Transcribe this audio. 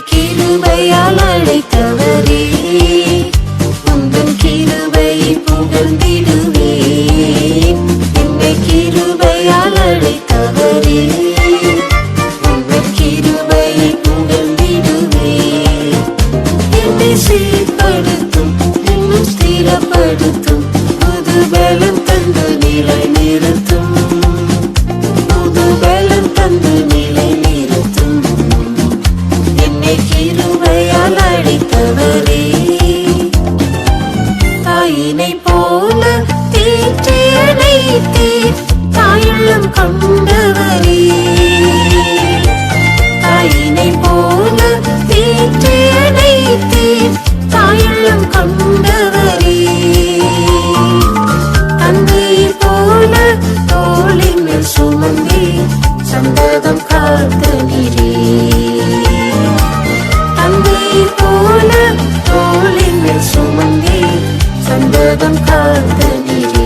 கிருபையால் அழைத்தவரே, உந்தன் கிருபை புகழ்ந்திடுவேன். என்னை கிருபையால் அழைத்தவரே, உந்தன் கிருபை புகழ்ந்திடுவேன். என்னை சீர்படுத்தும், இன்னும் ஸ்திரப்படுத்தும், புது பலம் தந்து நிலை நிறுத்தும், புது பலம் தந்து நிலை நிறுத்தும். என்னை கிருபையால் அழைத்தவரே, தாயினை போல தேற்றி அழைத்தீர், தாயுள்ளம் கொண்டவரே. தாயினை போல தேற்றி அழைத்தீர், தாயுள்ளம் கொண்டவரே. தந்தையை போல தோளின் மேல் சுமந்தே, சந்ததம் காத்த நீரே. தந்தையை போல தோளின் மேல் சுமந்தே, சந்ததம் காத்த நீரே.